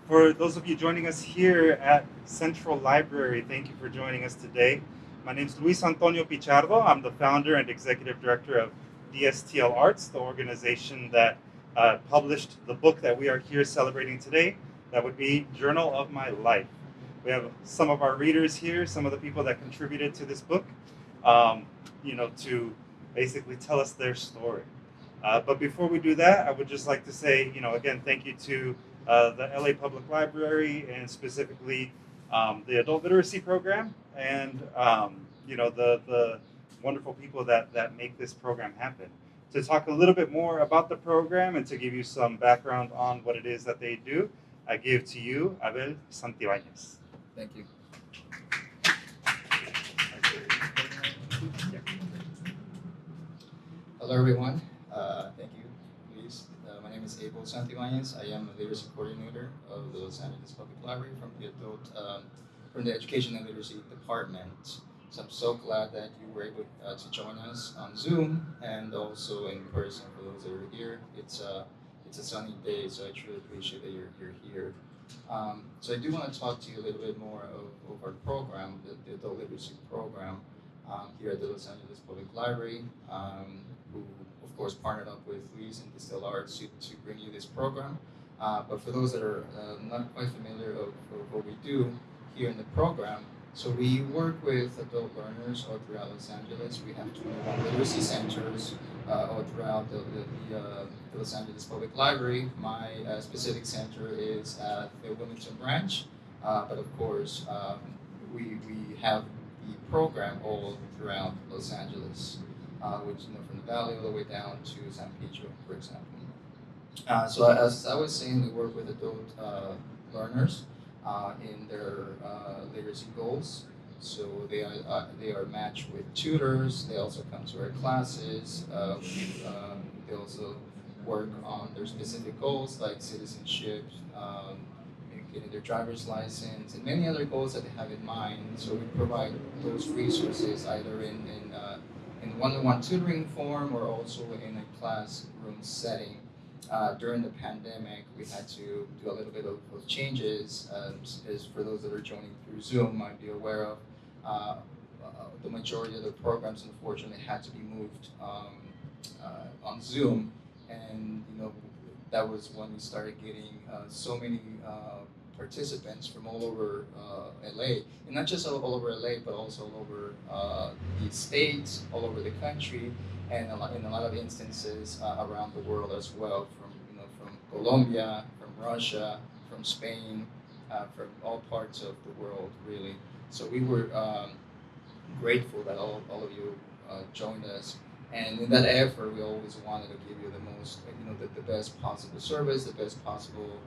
For those of you joining us here at Central Library, thank you for joining us today. My name is Luis Antonio Pichardo. I'm the founder and executive director of DSTL Arts, the organization that published the book that we are here celebrating today. That would be Journal of My Life. We have some of our readers here, some of the people that contributed to this book, to basically tell us their story. But before we do that, I would just like to say, again, thank you to the LA Public Library and specifically the Adult Literacy Program and, the wonderful people that make this program happen. To talk a little bit more about the program and to give you some background on what it is that they do, I give to you Abel Santillanes. Thank you. Hello, everyone. Thank you, Luis. My name is Abel Santillanes. I am a literacy coordinator of the Los Angeles Public Library from the Education and Literacy Department. So I'm so glad that you were able to join us on Zoom and also in person for those that are here. It's a sunny day, so I truly appreciate that you're here. So I do want to talk to you a little bit more of our program, the adult literacy program here at the Los Angeles Public Library, who of course partnered up with Luis and DSTL Arts to bring you this program. But for those that are not quite familiar of what we do here in the program, so we work with adult learners all throughout Los Angeles. We have 21 literacy centers all throughout the Los Angeles Public Library. My specific center is at the Wilmington branch, but of course we have the program all throughout Los Angeles, which from the valley all the way down to San Pedro, for example. So as I was saying, we work with adult learners in their literacy goals. So they are matched with tutors. They also come to our classes. They also work on their specific goals like citizenship, getting their driver's license, and many other goals that they have in mind. So we provide those resources either in one-on-one tutoring form or also in a classroom setting. During the pandemic, we had to do a little bit of changes, as for those that are joining through Zoom might be aware of. The majority of the programs, unfortunately, had to be moved on Zoom, and that was when we started getting so many participants from all over LA, and not just all over LA, but also all over the states, all over the country, and in a lot of instances around the world as well, from Colombia, from Russia, from Spain, from all parts of the world, really. So we were grateful that all of you joined us. And in that effort, we always wanted to give you the most, the best possible service, the best possible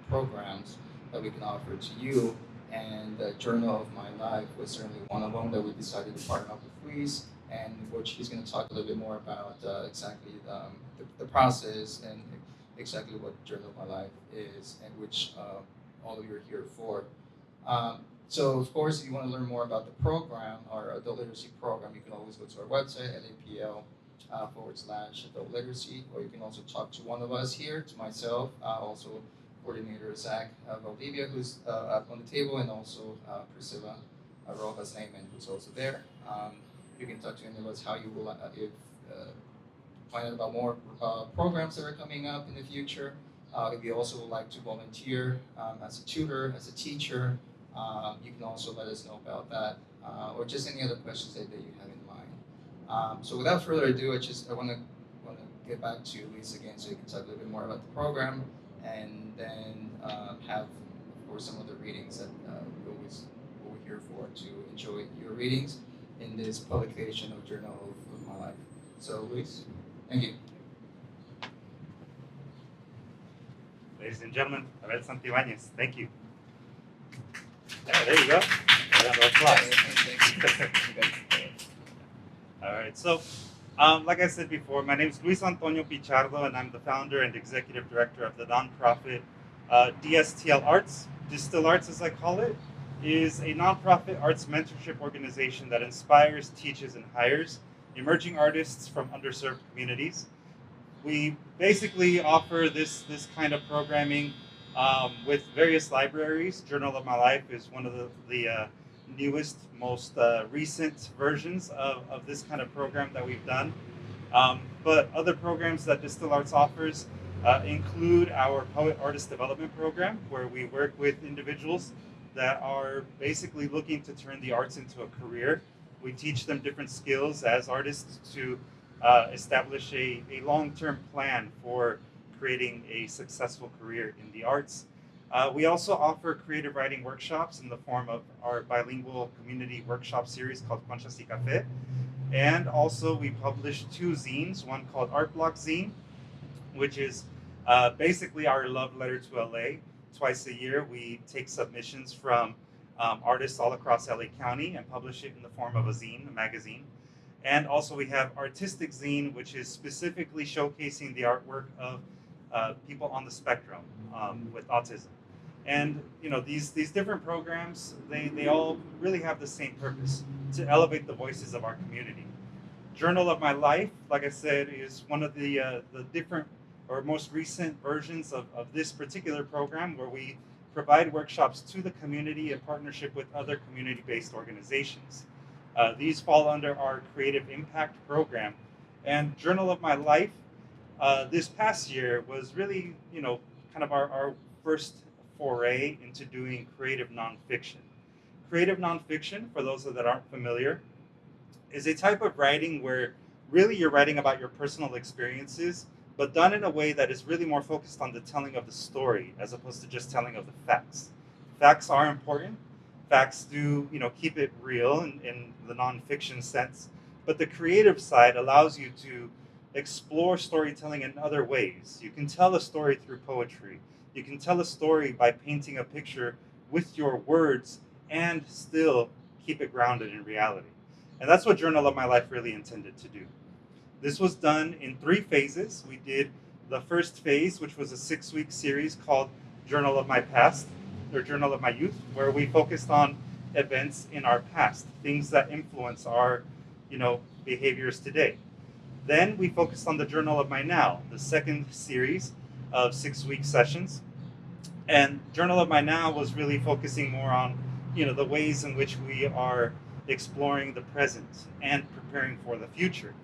programs that we can offer to you. And the Journal of My Life was certainly one of them that we decided to partner up with Luis, and which he's going to talk a little bit more about exactly the process and exactly what Journal of My Life is, and which all of you are here for. So, of course, if you want to learn more about the program, our adult literacy program, you can always go to our website, lapl/adult literacy, or you can also talk to one of us here, to myself, also coordinator Zach Valdivia, who's up on the table, and also Priscilla Rojas Neyman, who's also there. You can talk to any of us how you will find out about more programs that are coming up in the future. If you also would like to volunteer as a tutor, as a teacher, you can also let us know about that, or just any other questions that you have in mind. So without further ado, I want to get back to Luis again, so you can talk a little bit more about the program, and then have, of course, some of the readings that what we're here for, to enjoy your readings in this publication of Journal of My Life. So Luis, thank you. Ladies and gentlemen, Abel Santillanes, thank you. There you go. Round of applause. All right, so like I said before, my name is Luis Antonio Pichardo, and I'm the founder and executive director of the nonprofit DSTL Arts. DSTL Arts, as I call it, is a nonprofit arts mentorship organization that inspires, teaches, and hires emerging artists from underserved communities. We basically offer this kind of programming with various libraries. Journal of My Life is one of the newest, most recent versions of this kind of program that we've done. But other programs that DSTL Arts offers include our Poet Artist Development Program, where we work with individuals that are basically looking to turn the arts into a career. We teach them different skills as artists to establish a long-term plan for creating a successful career in the arts. We also offer creative writing workshops in the form of our bilingual community workshop series called Conchas y Café. And also we publish 2 zines, one called Art Block Zine, which is basically our love letter to LA. Twice a year we take submissions from artists all across LA County and publish it in the form of a zine, a magazine. And also we have Artistic Zine, which is specifically showcasing the artwork of people on the spectrum with autism. And these different programs, they all really have the same purpose, to elevate the voices of our community. Journal of My Life, like I said, is one of the different or most recent versions of this particular program, where we provide workshops to the community in partnership with other community-based organizations. These fall under our Creative Impact program. And Journal of My Life this past year was really, kind of our first foray into doing creative nonfiction. Creative nonfiction, for those that aren't familiar, is a type of writing where really you're writing about your personal experiences, but done in a way that is really more focused on the telling of the story as opposed to just telling of the facts. Facts are important. Facts do, keep it real in the nonfiction sense, but the creative side allows you to explore storytelling in other ways. You can tell a story through poetry. You can tell a story by painting a picture with your words and still keep it grounded in reality. And that's what Journal of My Life really intended to do. This was done in 3 phases. We did the first phase, which was a 6-week series called Journal of My Past, or Journal of My Youth, where we focused on events in our past, things that influence our, behaviors today. Then we focused on the Journal of My Now, the second series of 6-week sessions. And Journal of My Now was really focusing more on, the ways in which we are exploring the present and preparing for the future.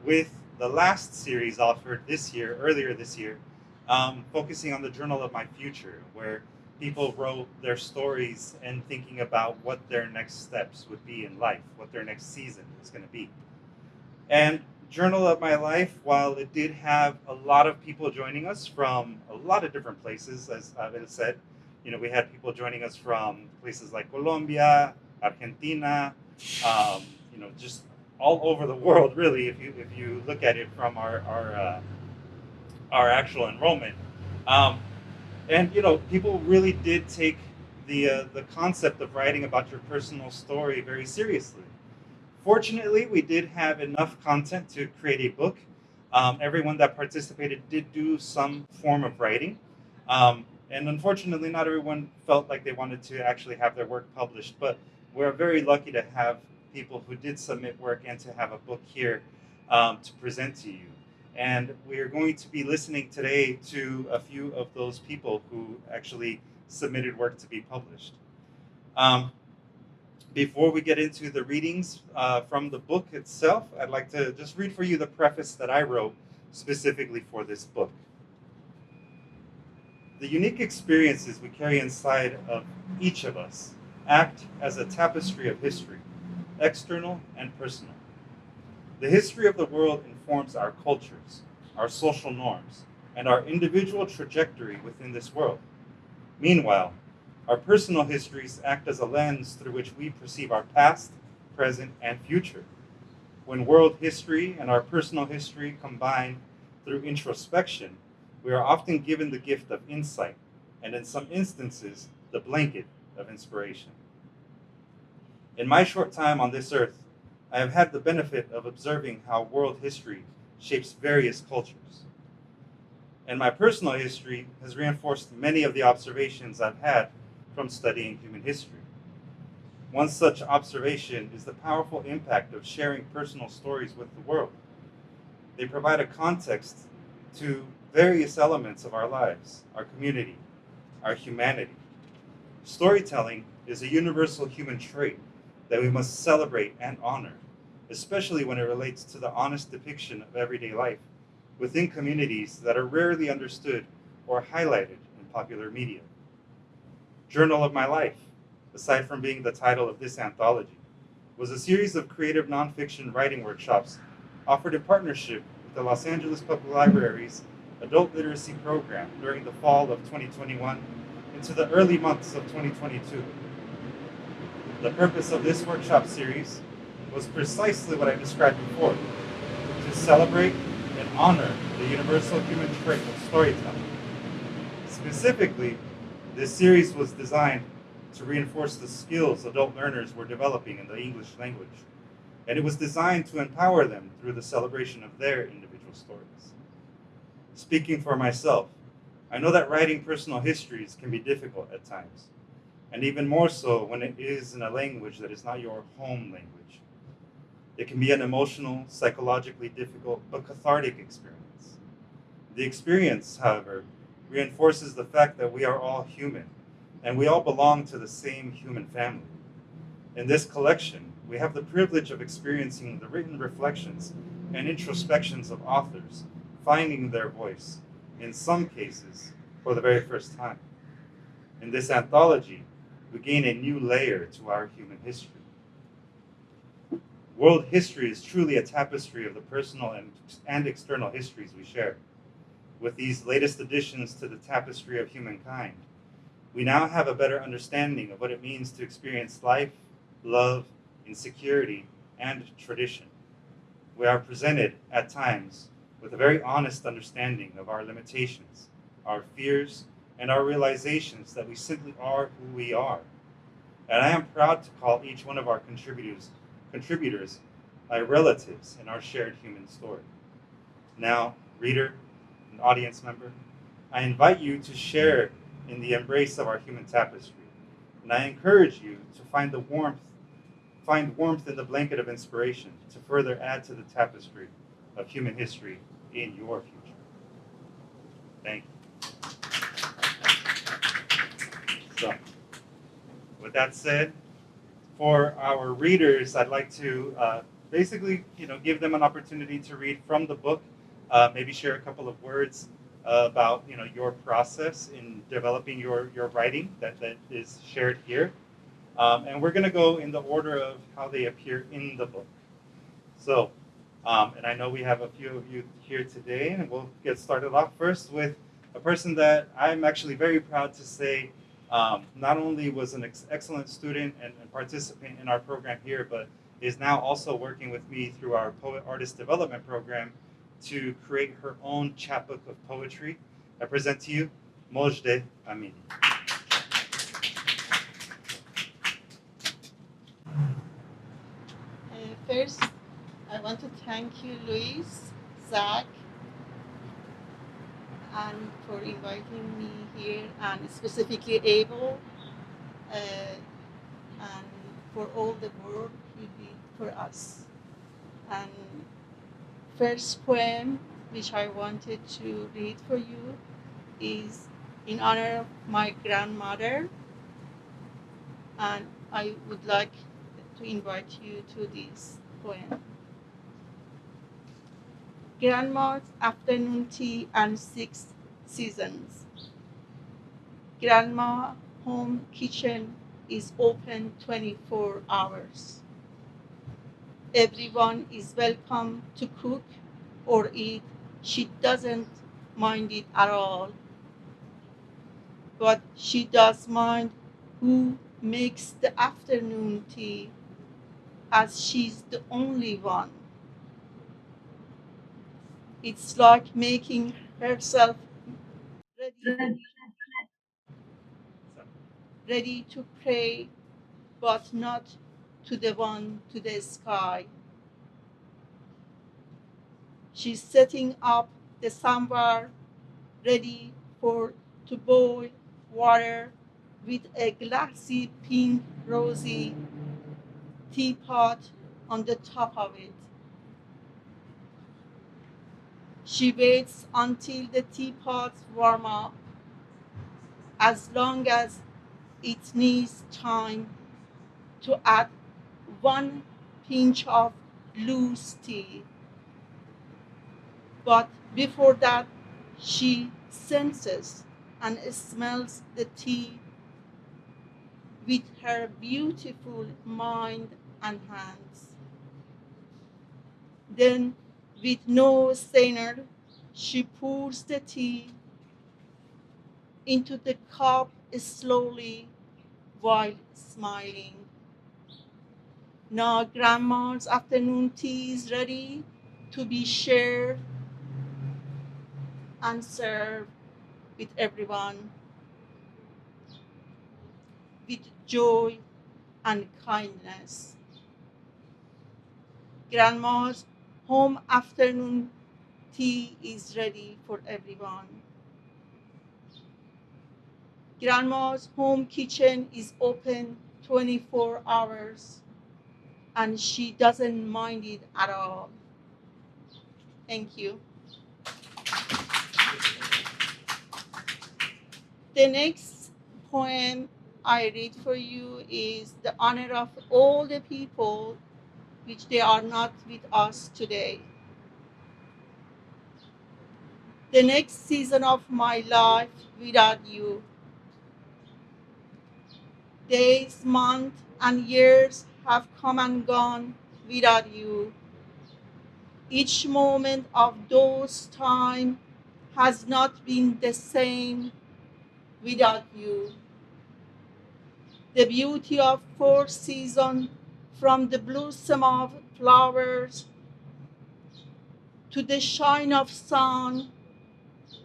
With the last series offered earlier this year, focusing on the Journal of My Future, where people wrote their stories and thinking about what their next steps would be in life, what their next season is going to be. And Journal of My Life, while it did have a lot of people joining us from a lot of different places, as Abel said, we had people joining us from places like Colombia, Argentina, just all over the world, really, if you look at it from our actual enrollment. And people really did take the concept of writing about your personal story very seriously. Fortunately, we did have enough content to create a book. Everyone that participated did do some form of writing. And unfortunately, not everyone felt like they wanted to actually have their work published, but we're very lucky to have people who did submit work and to have a book here to present to you. And we are going to be listening today to a few of those people who actually submitted work to be published. Before we get into the readings from the book itself, I'd like to just read for you the preface that I wrote specifically for this book. The unique experiences we carry inside of each of us act as a tapestry of history, external and personal. The history of the world informs our cultures, our social norms, and our individual trajectory within this world. Meanwhile, our personal histories act as a lens through which we perceive our past, present, and future. When world history and our personal history combine through introspection, we are often given the gift of insight, and in some instances, the blanket of inspiration. In my short time on this earth, I have had the benefit of observing how world history shapes various cultures. And my personal history has reinforced many of the observations I've had from studying human history. One such observation is the powerful impact of sharing personal stories with the world. They provide a context to various elements of our lives, our community, our humanity. Storytelling is a universal human trait that we must celebrate and honor, especially when it relates to the honest depiction of everyday life within communities that are rarely understood or highlighted in popular media. Journal of My Life, aside from being the title of this anthology, was a series of creative nonfiction writing workshops offered in partnership with the Los Angeles Public Library's Adult Literacy Program during the fall of 2021 into the early months of 2022. The purpose of this workshop series was precisely what I described before, to celebrate and honor the universal human trait of storytelling. Specifically, this series was designed to reinforce the skills adult learners were developing in the English language, and it was designed to empower them through the celebration of their individual stories. Speaking for myself, I know that writing personal histories can be difficult at times, and even more so when it is in a language that is not your home language. It can be an emotional, psychologically difficult, but cathartic experience. The experience, however, reinforces the fact that we are all human, and we all belong to the same human family. In this collection, we have the privilege of experiencing the written reflections and introspections of authors finding their voice, in some cases, for the very first time. In this anthology, we gain a new layer to our human history. World history is truly a tapestry of the personal and external histories we share. With these latest additions to the tapestry of humankind, we now have a better understanding of what it means to experience life, love, insecurity, and tradition. We are presented, at times, with a very honest understanding of our limitations, our fears, and our realizations that we simply are who we are. And I am proud to call each one of our contributors my relatives in our shared human story. Now, reader and audience member, I invite you to share in the embrace of our human tapestry, and I encourage you to find warmth in the blanket of inspiration to further add to the tapestry of human history in your future. Thank you. So, with that said, for our readers, I'd like to basically, give them an opportunity to read from the book, maybe share a couple of words about, your process in developing your writing that is shared here. And we're going to go in the order of how they appear in the book. So, and I know we have a few of you here today, and we'll get started off first with a person that I'm actually very proud to say not only was an excellent student and participant in our program here, but is now also working with me through our Poet Artist Development Program to create her own chapbook of poetry. I present to you Mojde Amini. First, I want to thank you, Luis, Zach, and for inviting me here, and specifically Abel, and for all the work you did for us. And first poem, which I wanted to read for you, is in honor of my grandmother, and I would like to invite you to this poem. Grandma's afternoon tea and 6 seasons. Grandma home kitchen is open 24 hours. Everyone is welcome to cook or eat. She doesn't mind it at all. But she does mind who makes the afternoon tea, as she's the only one. It's like making herself ready to pray, but not to the one to the sky. She's setting up the sambar, ready to boil water with a glassy pink rosy teapot on the top of it. She waits until the teapots warm up, as long as it needs time to add 1 pinch of loose tea. But before that, she senses and smells the tea with her beautiful mind and hands. Then, with no strainer, she pours the tea into the cup slowly while smiling. Now, Grandma's afternoon tea is ready to be shared and served with everyone with joy and kindness. Grandma's home afternoon tea is ready for everyone. Grandma's home kitchen is open 24 hours and she doesn't mind it at all. Thank you. The next poem I read for you is the honor of all the people which they are not with us today. The next season of my life without you. Days, months, and years have come and gone without you. Each moment of those time has not been the same without you. The beauty of 4 seasons, from the blossom of flowers to the shine of sun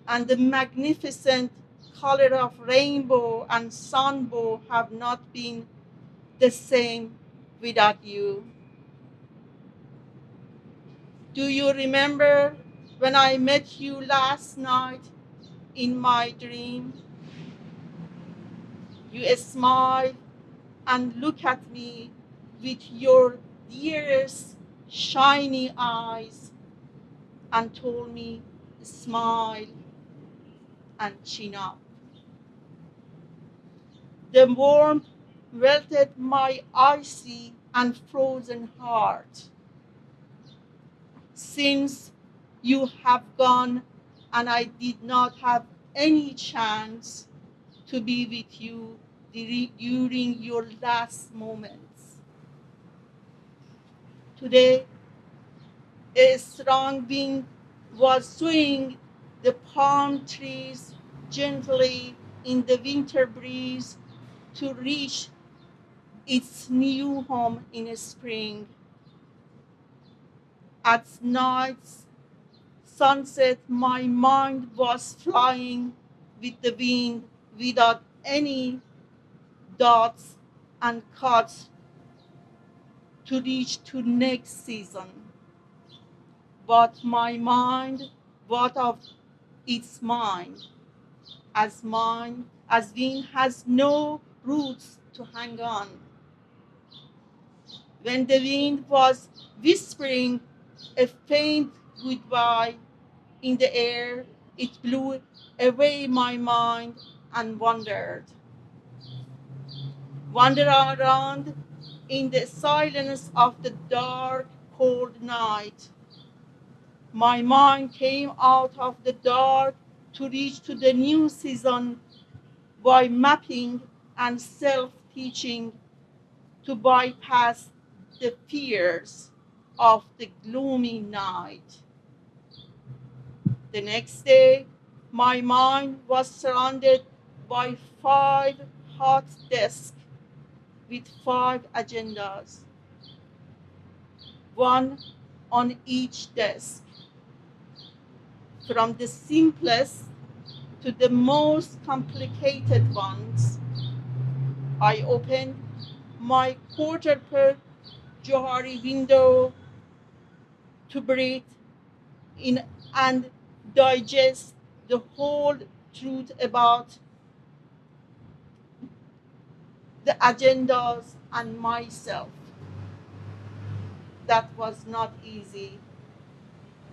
and the magnificent color of rainbow and sunbow, have not been the same without you. Do you remember when I met you last night in my dream? You smiled and looked at me with your dearest shiny eyes and told me, smile and chin up. The warmth melted my icy and frozen heart. Since you have gone and I did not have any chance to be with you during your last moments. Today, a strong wind was swaying the palm trees gently in the winter breeze to reach its new home in spring. At night's sunset, my mind was flying with the wind without any dots and cuts to reach to next season. But my mind, what of its mind? As wind has no roots to hang on. When the wind was whispering a faint goodbye in the air, it blew away my mind and wandered around in the silence of the dark, cold night. My mind came out of the dark to reach to the new season by mapping and self-teaching to bypass the fears of the gloomy night. The next day, my mind was surrounded by 5 hot desks with 5 agendas, one on each desk. From the simplest to the most complicated ones, I opened my quarter per Johari window to breathe in and digest the whole truth about the agendas and myself. That was not easy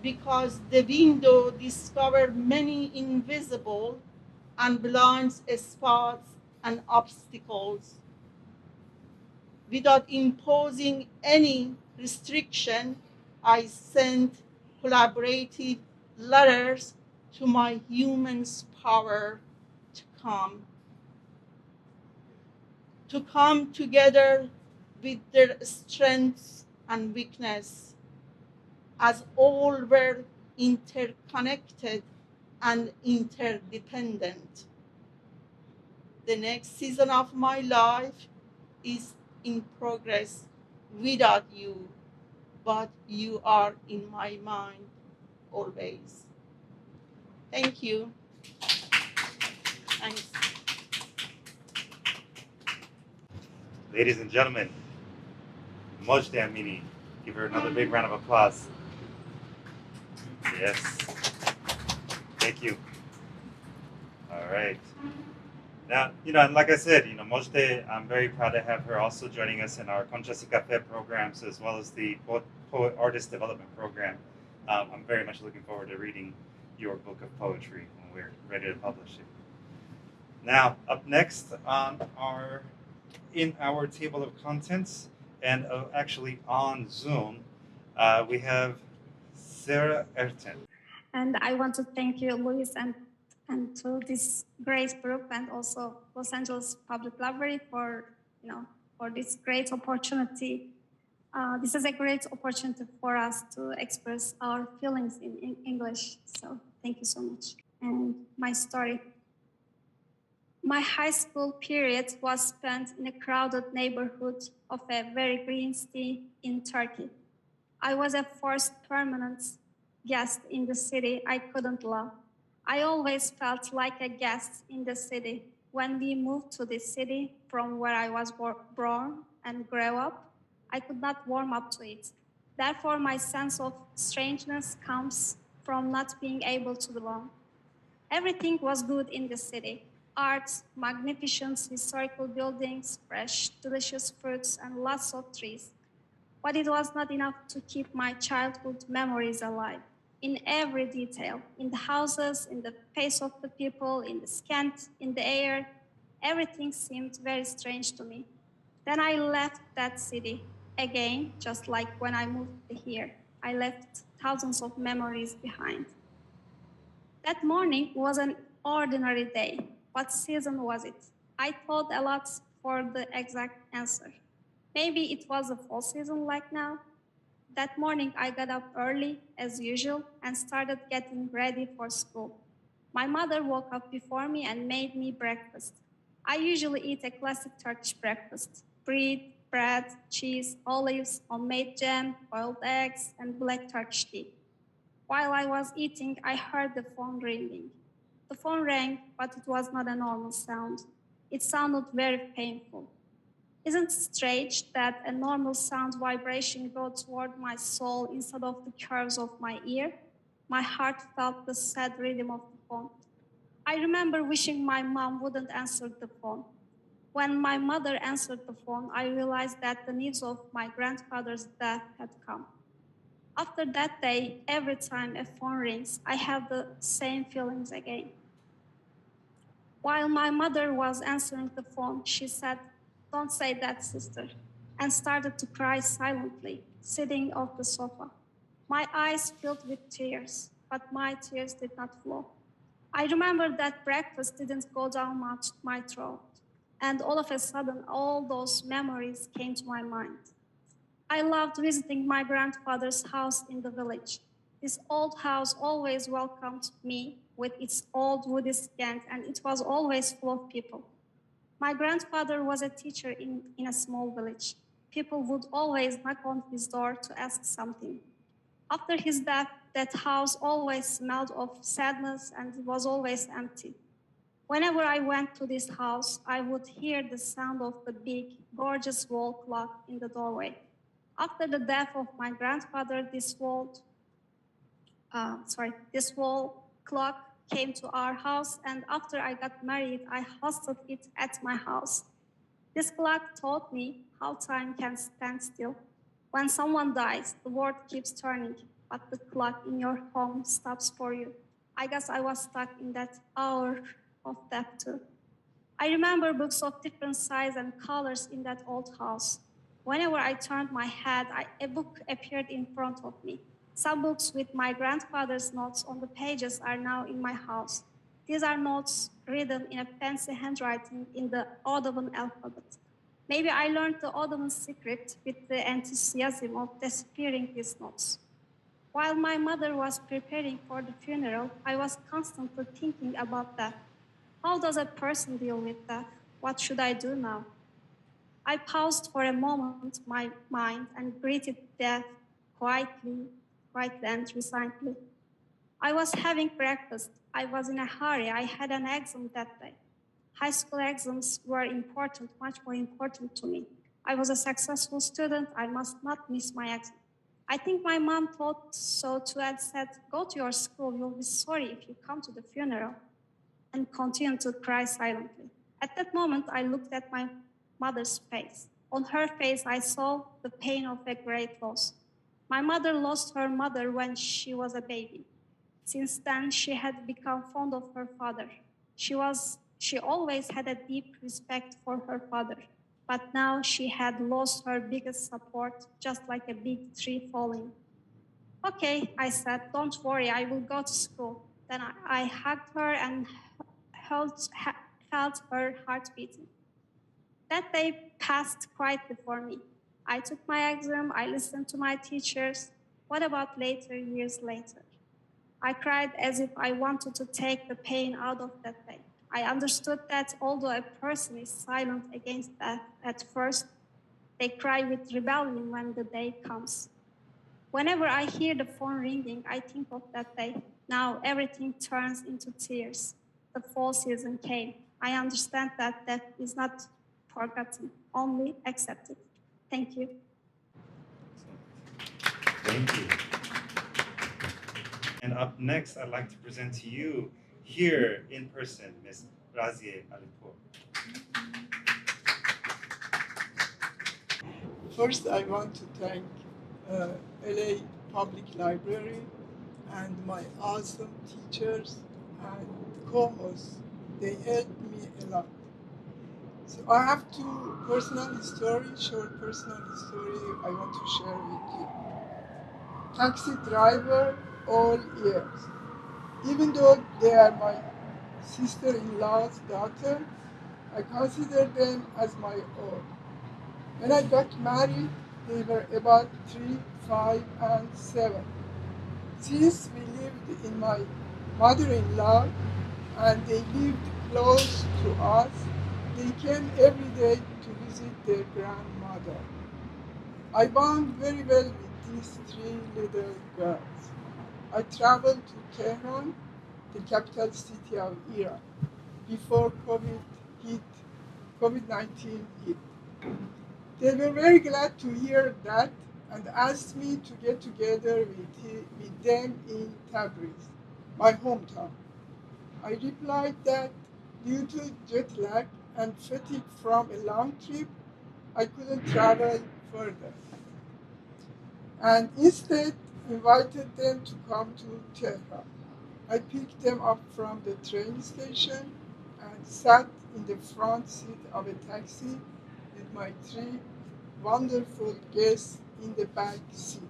because the window discovered many invisible and blind spots and obstacles. Without imposing any restriction, I sent collaborative letters to my humans' power to come together with their strengths and weakness, as all were interconnected and interdependent. The next season of my life is in progress without you, but you are in my mind always. Thank you. Thanks. Ladies and gentlemen, Mojde Amini. Give her another big round of applause. Yes. Thank you. All right. Now, and like I said, Mojde, I'm very proud to have her also joining us in our Conchas y Cafe programs as well as the Poet Artist Development Program. I'm very much looking forward to reading your book of poetry when we're ready to publish it. Now, up next in our table of contents, and actually on Zoom, we have Sarah Erten. And I want to thank you, Luis, and to this great group, and also Los Angeles Public Library for this great opportunity. This is a great opportunity for us to express our feelings in English. So thank you so much. And my story. My high school period was spent in a crowded neighborhood of a very green city in Turkey. I was a forced permanent guest in the city I couldn't love. I always felt like a guest in the city. When we moved to this city from where I was born and grew up, I could not warm up to it. Therefore, my sense of strangeness comes from not being able to belong. Everything was good in the city. Art, magnificent historical buildings, fresh, delicious fruits, and lots of trees. But it was not enough to keep my childhood memories alive. In every detail, in the houses, in the face of the people, in the scent, in the air, everything seemed very strange to me. Then I left that city again, just like when I moved here. I left thousands of memories behind. That morning was an ordinary day. What season was it? I thought a lot for the exact answer. Maybe it was a fall season like now. That morning I got up early, as usual, and started getting ready for school. My mother woke up before me and made me breakfast. I usually eat a classic Turkish breakfast: bread, cheese, olives, homemade jam, boiled eggs, and black Turkish tea. While I was eating, I heard the phone ringing. The phone rang, but it was not a normal sound. It sounded very painful. Isn't it strange that a normal sound vibration goes toward my soul instead of the curves of my ear? My heart felt the sad rhythm of the phone. I remember wishing my mom wouldn't answer the phone. When my mother answered the phone, I realized that the news of my grandfather's death had come. After that day, every time a phone rings, I have the same feelings again. While my mother was answering the phone, she said, "Don't say that, sister," and started to cry silently, sitting off the sofa. My eyes filled with tears, but my tears did not flow. I remember that breakfast didn't go down my throat, and all of a sudden, all those memories came to my mind. I loved visiting my grandfather's house in the village. This old house always welcomed me with its old woody stand, and it was always full of people. My grandfather was a teacher in a small village. People would always knock on his door to ask something. After his death, that house always smelled of sadness and it was always empty. Whenever I went to this house, I would hear the sound of the big, gorgeous wall clock in the doorway. After the death of my grandfather, this wall clock came to our house, and after I got married, I hosted it at my house. This clock taught me how time can stand still. When someone dies, the world keeps turning, but the clock in your home stops for you. I guess I was stuck in that hour of that too. I remember books of different sizes and colors in that old house. Whenever I turned my head, a book appeared in front of me. Some books with my grandfather's notes on the pages are now in my house. These are notes written in a fancy handwriting in the Ottoman alphabet. Maybe I learned the Ottoman script with the enthusiasm of deciphering these notes. While my mother was preparing for the funeral, I was constantly thinking about that. How does a person deal with that? What should I do now? I paused for a moment, my mind, and greeted death quietly, quietly and resignedly. I was having breakfast. I was in a hurry. I had an exam that day. High school exams were important, much more important to me. I was a successful student. I must not miss my exam. I think my mom thought so too and said, "Go to your school. You'll be sorry if you come to the funeral," and continued to cry silently. At that moment, I looked at my mother's face. On her face, I saw the pain of a great loss. My mother lost her mother when she was a baby. Since then, she had become fond of her father. She always had a deep respect for her father. But now she had lost her biggest support, just like a big tree falling. "Okay," I said, "don't worry, I will go to school." Then I hugged her and felt her heart beating. That day passed quietly for me. I took my exam, I listened to my teachers. What about later, years later? I cried as if I wanted to take the pain out of that day. I understood that although a person is silent against that at first, they cry with rebellion when the day comes. Whenever I hear the phone ringing, I think of that day. Now everything turns into tears. The fall season came. I understand that death is not forgotten, only accepted. Thank you. Thank you. And up next, I'd like to present to you here in person, Ms. Razieh Alipour. First, I want to thank LA Public Library and my awesome teachers and co-hosts. They helped me a lot. So I have two short personal story I want to share with you. Taxi driver all years. Even though they are my sister-in-law's daughter, I consider them as my own. When I got married, they were about 3, 5, and 7. Since we lived in my mother-in-law and they lived close to us, they came every day to visit their grandmother. I bond very well with these 3 little girls. I traveled to Tehran, the capital city of Iran, before COVID-19 hit. They were very glad to hear that and asked me to get together with them in Tabriz, my hometown. I replied that due to jet lag and fatigue from a long trip, I couldn't travel further, and instead invited them to come to Tehran. I picked them up from the train station and sat in the front seat of a taxi with my 3 wonderful guests in the back seat.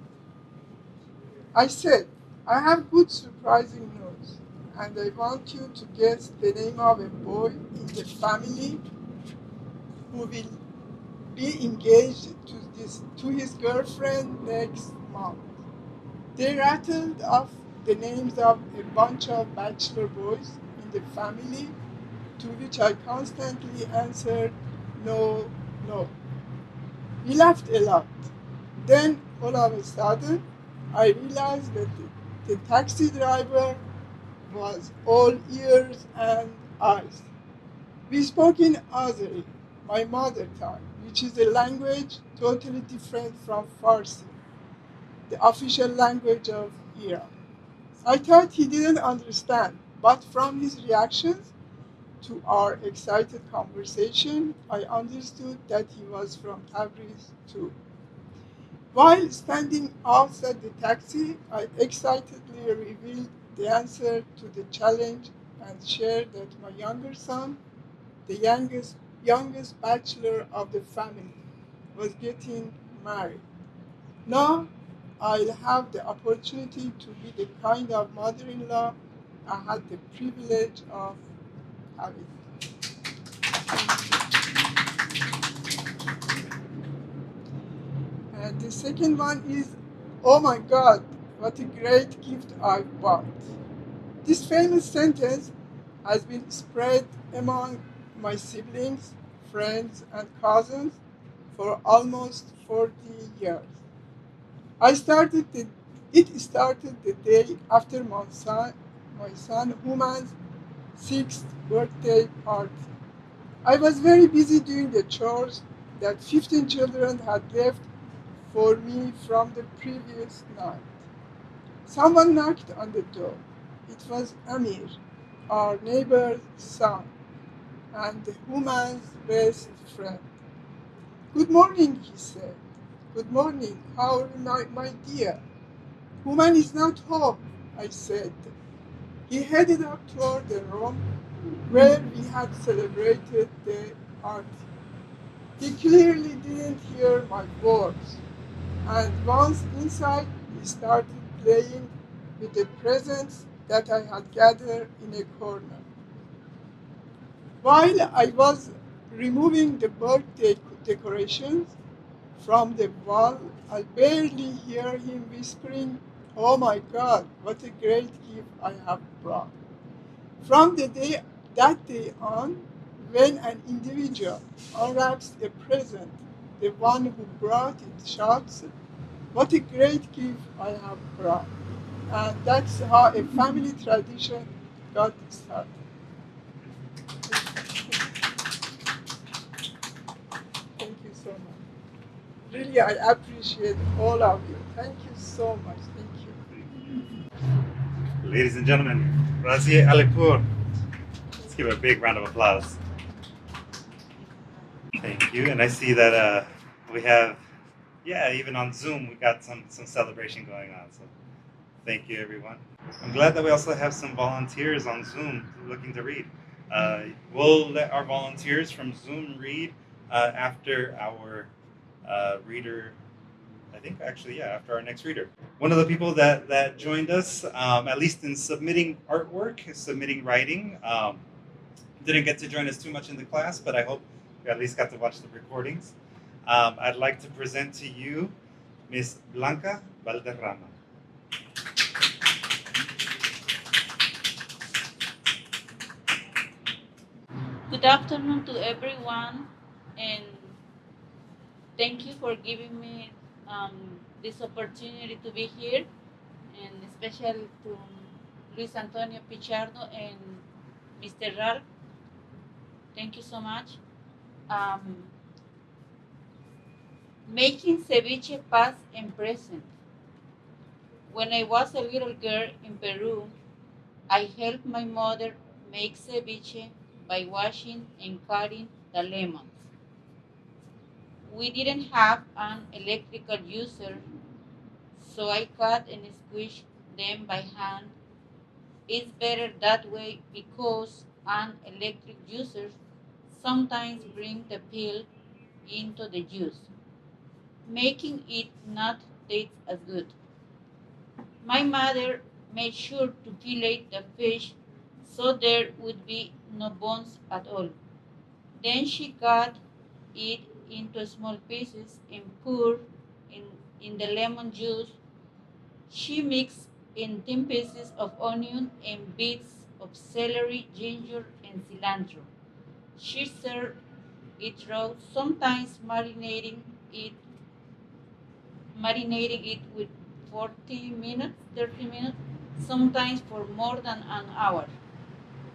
I said, "I have good surprising news, and I want you to guess the name of a boy in the family who will be engaged to his girlfriend next month." They rattled off the names of a bunch of bachelor boys in the family, to which I constantly answered, "No, no." We laughed a lot. Then, all of a sudden, I realized that the taxi driver was all ears and eyes. We spoke in Azeri, my mother tongue, which is a language totally different from Farsi, the official language of Iran. I thought he didn't understand, but from his reactions to our excited conversation, I understood that he was from Tabriz too. While standing outside the taxi, I excitedly revealed the answer to the challenge and share that my younger son, the youngest bachelor of the family, was getting married. Now I'll have the opportunity to be the kind of mother-in-law I had the privilege of having. And the second one is, oh my God, what a great gift I bought. This famous sentence has been spread among my siblings, friends, and cousins for almost 40 years. It started the day after my son Human's sixth birthday party. I was very busy doing the chores that 15 children had left for me from the previous night. Someone knocked on the door. It was Amir, our neighbor's son, and the woman's best friend. Good morning, he said. Good morning, how are you, my dear? Woman is not home, I said. He headed up toward the room where we had celebrated the party. He clearly didn't hear my words, and once inside, he started playing with the presents that I had gathered in a corner. While I was removing the birthday decorations from the wall, I barely hear him whispering, "Oh my God, what a great gift I have brought." From that day on, when an individual unwraps a present, the one who brought it shouts, "What a great gift I have brought." And that's how a family tradition got started. Thank you so much. Really, I appreciate all of you. Thank you so much. Thank you. Ladies and gentlemen, Razieh Alipour. Let's give a big round of applause. Thank you. And I see that we have, even on Zoom, we got some celebration going on. So thank you, everyone. I'm glad that we also have some volunteers on Zoom looking to read. We'll let our volunteers from Zoom read after our reader. I think actually, after our next reader. One of the people that joined us, at least in submitting artwork, submitting writing, didn't get to join us too much in the class, but I hope you at least got to watch the recordings. I'd like to present to you Miss Blanca Valderrama. Good afternoon to everyone, and thank you for giving me this opportunity to be here, and especially to Luis Antonio Pichardo and Mr. Ralph. Thank you so much. Um, Making ceviche past and present. When I was a little girl in Peru, I helped my mother make ceviche by washing and cutting the lemons. We didn't have an electrical juicer, so I cut and squish them by hand. It's better that way because an electric juicer sometimes brings the peel into the juice, making it not taste as good. My mother made sure to fillet the fish so there would be no bones at all. Then she cut it into small pieces and poured in, in the lemon juice. She mixed in thin pieces of onion and bits of celery, ginger, and cilantro. She served it raw, sometimes marinating it with 40 minutes, 30 minutes, sometimes for more than an hour.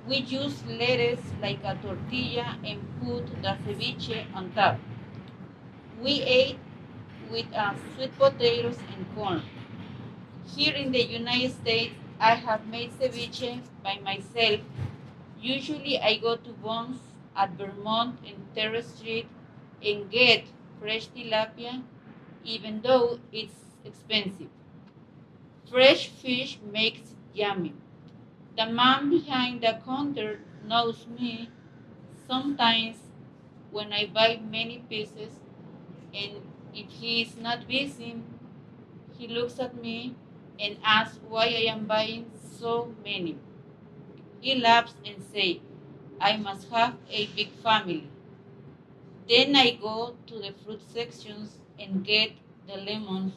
We use lettuce like a tortilla and put the ceviche on top. We ate with sweet potatoes and corn. Here in the United States, I have made ceviche by myself. Usually I go to Bon's at Vermont and Terrace Street and get fresh tilapia, even though it's expensive. Fresh fish makes it yummy. The man behind the counter knows me. Sometimes when I buy many pieces and if he is not busy, he looks at me and asks why I am buying so many. He laughs and says, I must have a big family. Then I go to the fruit sections and get the lemons.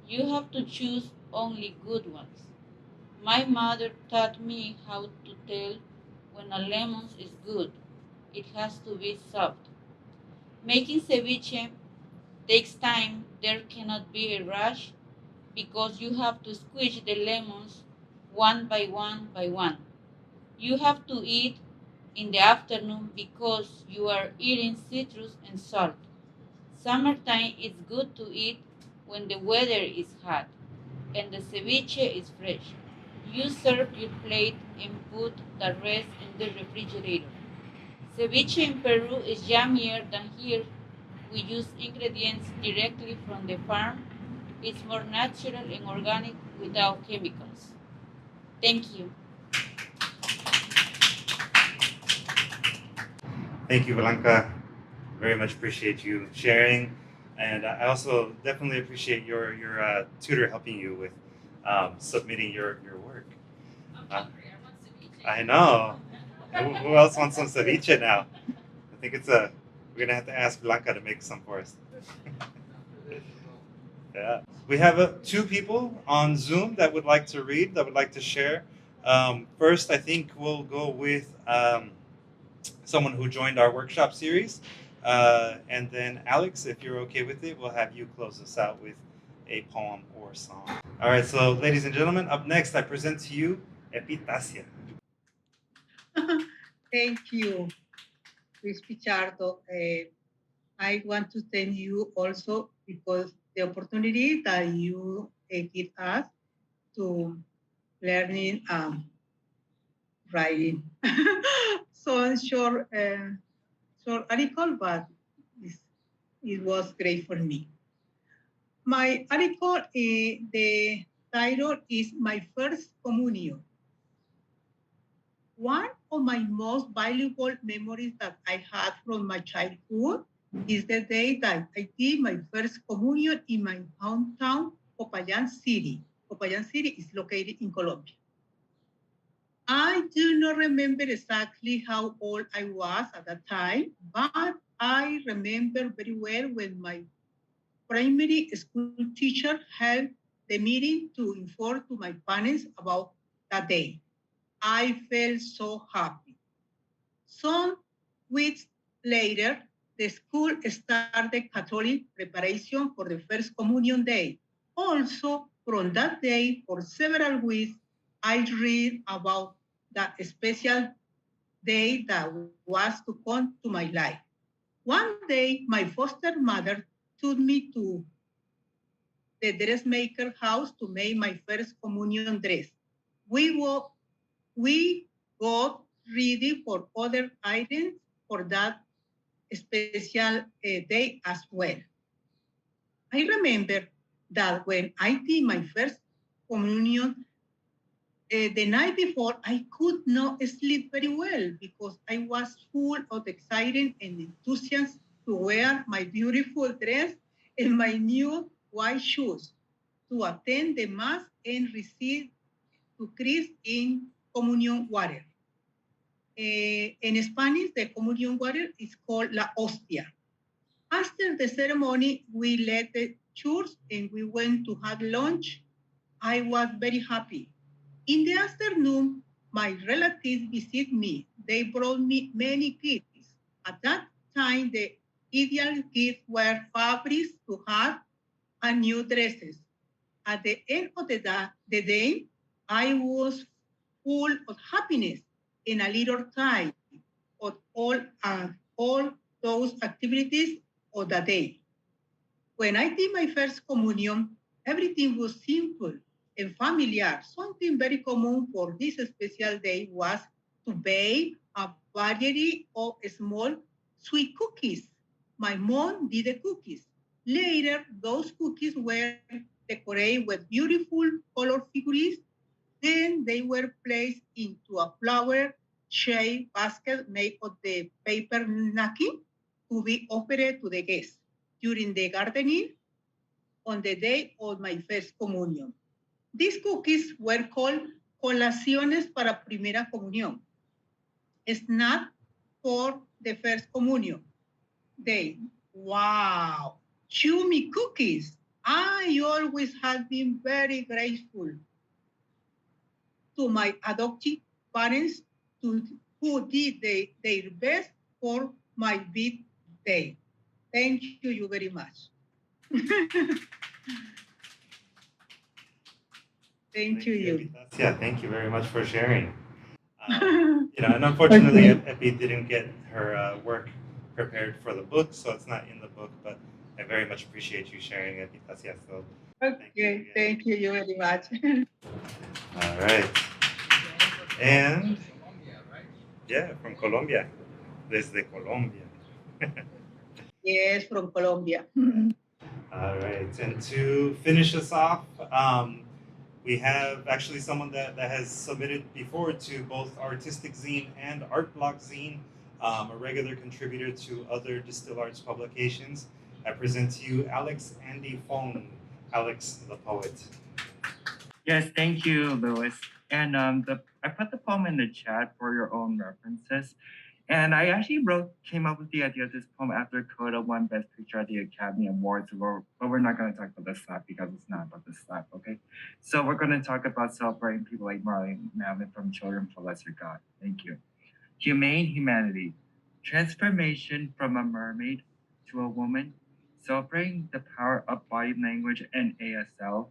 You have to choose only good ones. My mother taught me how to tell when a lemon is good. It has to be soft. Making ceviche takes time. There cannot be a rush because you have to squeeze the lemons one by one by one. You have to eat in the afternoon because you are eating citrus and salt. Summertime is good to eat when the weather is hot and the ceviche is fresh. You serve your plate and put the rest in the refrigerator. Ceviche in Peru is yummier than here. We use ingredients directly from the farm. It's more natural and organic without chemicals. Thank you. Thank you, Blanca. Very much appreciate you sharing, and I also definitely appreciate your tutor helping you with submitting your work. I know. Who else wants some ceviche now? I think we're gonna have to ask Blanca to make some for us. Yeah, we have two people on Zoom that would like to read, that would like to share. First, I think we'll go with someone who joined our workshop series. And then, Alex, if you're okay with it, we'll have you close us out with a poem or song. All right, so ladies and gentlemen, up next, I present to you Epitasia. Thank you, Luis Pichardo. I want to thank you also because the opportunity that you give us to learning writing. So short article, but it was great for me. My article, the title is My First Communion. One of my most valuable memories that I had from my childhood is the day that I did my first communion in my hometown, Popayán City. Popayán City is located in Colombia. I do not remember exactly how old I was at that time, but I remember very well when my primary school teacher held the meeting to inform to my parents about that day. I felt so happy. Some weeks later, the school started Catholic preparation for the First Communion Day. Also, from that day, for several weeks, I read about that special day that was to come to my life. One day, my foster mother took me to the dressmaker house to make my first communion dress. We got ready for other items for that special day as well. I remember that when I did my first communion, the night before, I could not sleep very well because I was full of excitement and enthusiasm to wear my beautiful dress and my new white shoes to attend the Mass and receive to Christ in communion water. In Spanish, the communion water is called la hostia. After the ceremony, we left the church and we went to have lunch. I was very happy. In the afternoon, my relatives visited me. They brought me many gifts. At that time, the ideal gifts were fabrics to have and new dresses. At the end of the day, I was full of happiness and a little tired of all those activities of the day. When I did my first communion, everything was simple and familiar. Something very common for this special day was to bake a variety of small sweet cookies. My mom did the cookies. Later, those cookies were decorated with beautiful color figurines Then they were placed into a flower-shaped basket made of the paper napkin to be offered to the guests during the gardening on the day of my first communion. These cookies were called colaciones para primera comunión, snack for the first communion day. Wow, chewy cookies. I always have been very grateful to my adoptive parents who did their best for my birthday. Thank you very much. Thank you. Yeah, thank you very much for sharing. And unfortunately, Epi didn't get her work prepared for the book, so it's not in the book. But I very much appreciate you sharing, Epi. So Okay, thank you very much. all right, and yeah, from Colombia, desde Colombia. Yes, from Colombia. All right, and to finish us off, we have actually someone that has submitted before to both Artistic Zine and Art Block Zine, a regular contributor to other DSTL Arts publications. I present to you Alex Andy Fong, Alex the poet. Yes, thank you, Louis. And I put the poem in the chat for your own references. And I actually came up with the idea of this poem after Coda won Best Picture at the Academy Awards, but we're not going to talk about the slap because it's not about the slap, okay? So we're going to talk about celebrating people like Marley Matlin from Children for Lesser God. Thank you. Humane humanity, transformation from a mermaid to a woman, celebrating the power of body language and ASL.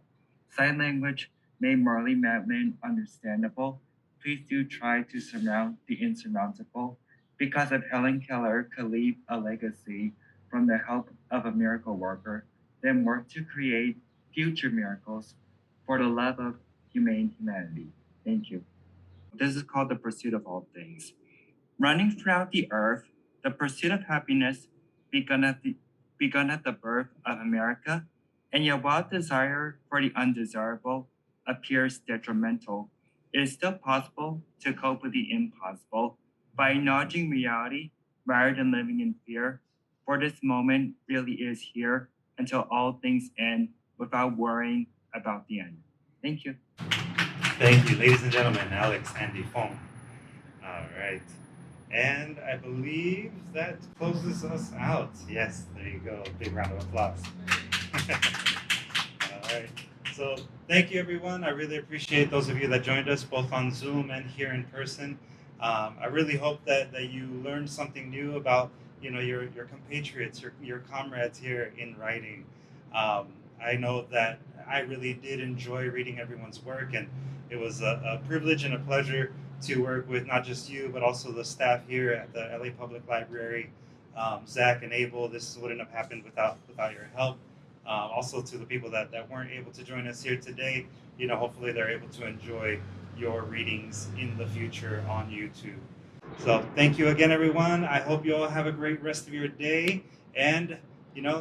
Sign language made Marley Matlin understandable. Please do try to surmount the insurmountable. Because of Helen Keller could leave a legacy from the help of a miracle worker, then work to create future miracles for the love of humane humanity. Thank you. This is called The Pursuit of All Things. Running throughout the earth, the pursuit of happiness begun at the birth of America, and yet while desire for the undesirable appears detrimental, it is still possible to cope with the impossible by acknowledging reality rather than living in fear, for this moment really is here until all things end without worrying about the end. Thank you. Thank you, ladies and gentlemen, Alex Andy Fong. All right. And I believe that closes us out. Yes, there you go. Big round of applause. All right. So thank you, everyone. I really appreciate those of you that joined us both on Zoom and here in person. I really hope that you learned something new about your compatriots, your comrades here in writing. I know that I really did enjoy reading everyone's work, and it was a privilege and a pleasure to work with not just you, but also the staff here at the LA Public Library, Zach and Abel. This wouldn't have happened without your help. Also to the people that weren't able to join us here today, hopefully they're able to enjoy your readings in the future on YouTube. So thank you again, everyone. I hope you all have a great rest of your day. And,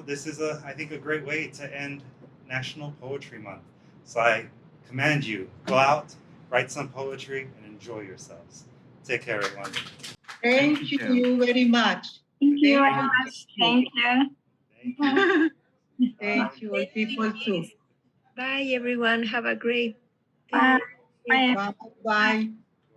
this is I think a great way to end National Poetry Month. So I command you, go out, write some poetry, and enjoy yourselves. Take care, everyone. Thank you very much. Thank you very much. Thank you. Thank you. Thank you, all people too. Bye, everyone. Have a great day. Bye. Bye. Bye.